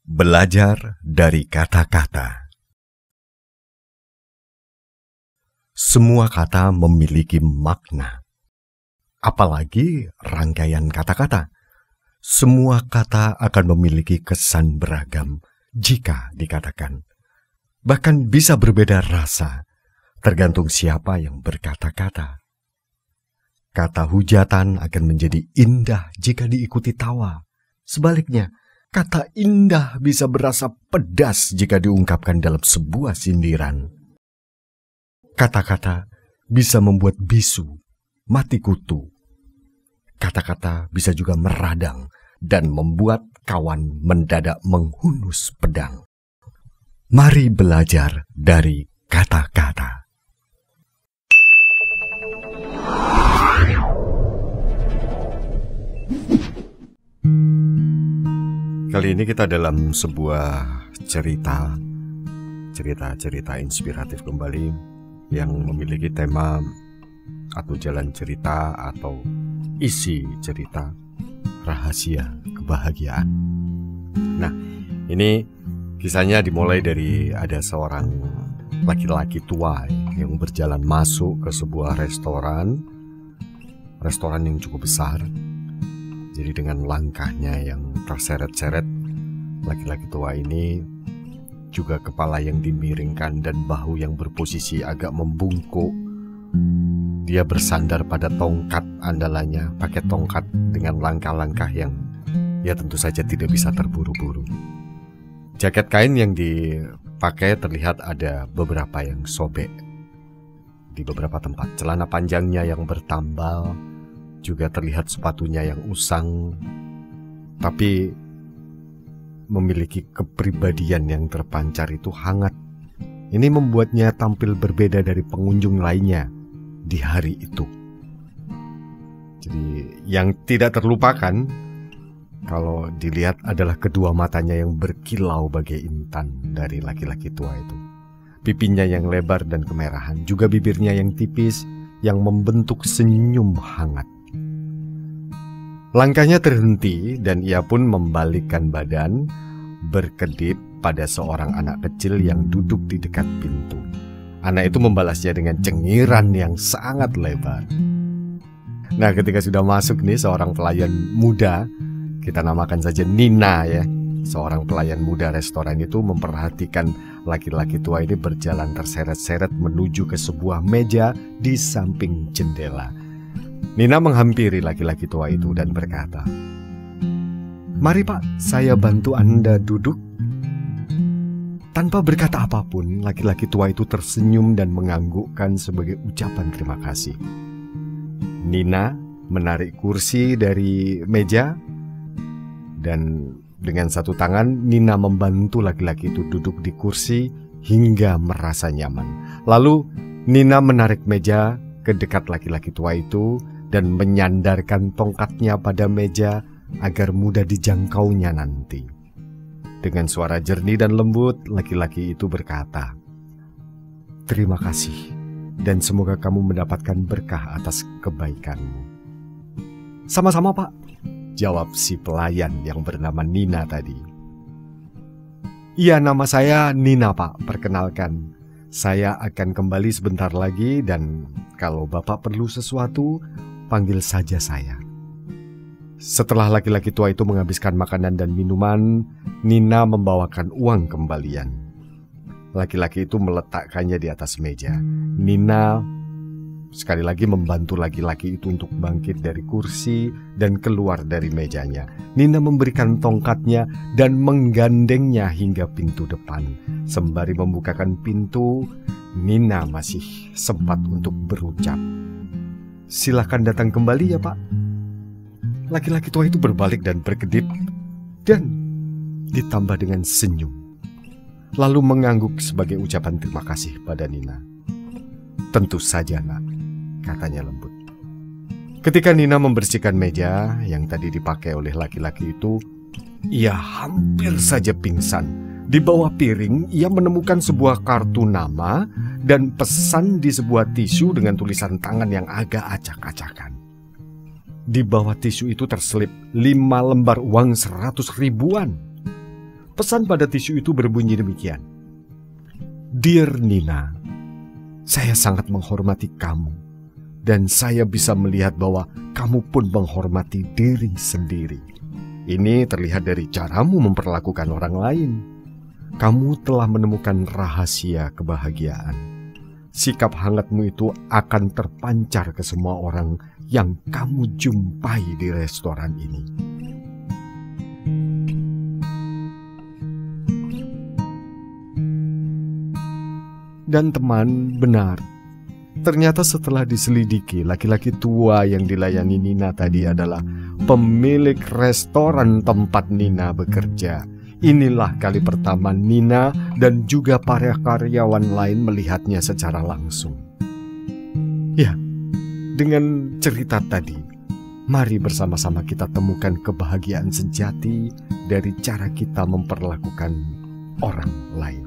Belajar dari kata-kata. Semua kata memiliki makna, apalagi rangkaian kata-kata. Semua kata akan memiliki kesan beragam jika dikatakan. Bahkan bisa berbeda rasa, tergantung siapa yang berkata-kata. Kata hujatan akan menjadi indah jika diikuti tawa. Sebaliknya, kata indah bisa berasa pedas jika diungkapkan dalam sebuah sindiran. Kata-kata bisa membuat bisu, mati kutu. Kata-kata bisa juga meradang dan membuat kawan mendadak menghunus pedang. Mari belajar dari kata-kata. Kali ini kita dalam sebuah cerita inspiratif kembali yang memiliki tema atau jalan cerita atau isi cerita rahasia kebahagiaan. Nah, ini kisahnya dimulai dari ada seorang laki-laki tua yang berjalan masuk ke sebuah restoran yang cukup besar. Jadi dengan langkahnya yang terseret-seret, laki-laki tua ini juga kepala yang dimiringkan dan bahu yang berposisi agak membungkuk. Dia bersandar pada tongkat andalannya, pakai tongkat dengan langkah-langkah yang ya tentu saja tidak bisa terburu-buru. Jaket kain yang dipakai terlihat ada beberapa yang sobek di beberapa tempat. Celana panjangnya yang bertambal, juga terlihat sepatunya yang usang, tapi memiliki kepribadian yang terpancar itu hangat. Ini membuatnya tampil berbeda dari pengunjung lainnya di hari itu. Jadi yang tidak terlupakan kalau dilihat adalah kedua matanya yang berkilau bagai intan dari laki-laki tua itu. Pipinya yang lebar dan kemerahan, juga bibirnya yang tipis yang membentuk senyum hangat. Langkahnya terhenti dan ia pun membalikkan badan, berkedip pada seorang anak kecil yang duduk di dekat pintu. Anak itu membalasnya dengan cengiran yang sangat lebar. Nah, ketika sudah masuk nih seorang pelayan muda, kita namakan saja Nina ya. Seorang pelayan muda restoran itu memperhatikan laki-laki tua ini berjalan terseret-seret menuju ke sebuah meja di samping jendela. Nina menghampiri laki-laki tua itu dan berkata, "Mari Pak, saya bantu Anda duduk." Tanpa berkata apapun, laki-laki tua itu tersenyum dan menganggukkan sebagai ucapan terima kasih. Nina menarik kursi dari meja dan dengan satu tangan Nina membantu laki-laki itu duduk di kursi hingga merasa nyaman. Lalu Nina menarik meja ke dekat laki-laki tua itu dan menyandarkan tongkatnya pada meja agar mudah dijangkaunya nanti. Dengan suara jernih dan lembut, laki-laki itu berkata, "Terima kasih dan semoga kamu mendapatkan berkah atas kebaikanmu." "Sama-sama Pak," jawab si pelayan yang bernama Nina tadi. "Iya, nama saya Nina Pak, perkenalkan. Saya akan kembali sebentar lagi dan kalau Bapak perlu sesuatu, panggil saja saya." Setelah laki-laki tua itu menghabiskan makanan dan minuman, Nina membawakan uang kembalian. Laki-laki itu meletakkannya di atas meja. Nina sekali lagi membantu laki-laki itu untuk bangkit dari kursi dan keluar dari mejanya. Nina memberikan tongkatnya dan menggandengnya hingga pintu depan. Sembari membukakan pintu, Nina masih sempat untuk berucap, "Silakan datang kembali ya Pak." Laki-laki tua itu berbalik dan berkedip dan ditambah dengan senyum. Lalu mengangguk sebagai ucapan terima kasih pada Nina. "Tentu saja Nak," katanya lembut. Ketika Nina membersihkan meja yang tadi dipakai oleh laki-laki itu, ia hampir saja pingsan. Di bawah piring, ia menemukan sebuah kartu nama dan pesan di sebuah tisu dengan tulisan tangan yang agak acak-acakan. Di bawah tisu itu terselip 5 lembar uang 100 ribuan. Pesan pada tisu itu berbunyi demikian. Dear Nina, saya sangat menghormati kamu, dan saya bisa melihat bahwa kamu pun menghormati diri sendiri. Ini terlihat dari caramu memperlakukan orang lain. Kamu telah menemukan rahasia kebahagiaan. Sikap hangatmu itu akan terpancar ke semua orang yang kamu jumpai di restoran ini. Dan teman, benar. Ternyata setelah diselidiki, laki-laki tua yang dilayani Nina tadi adalah pemilik restoran tempat Nina bekerja. Inilah kali pertama Nina dan juga para karyawan lain melihatnya secara langsung. Ya, dengan cerita tadi, mari bersama-sama kita temukan kebahagiaan sejati dari cara kita memperlakukan orang lain.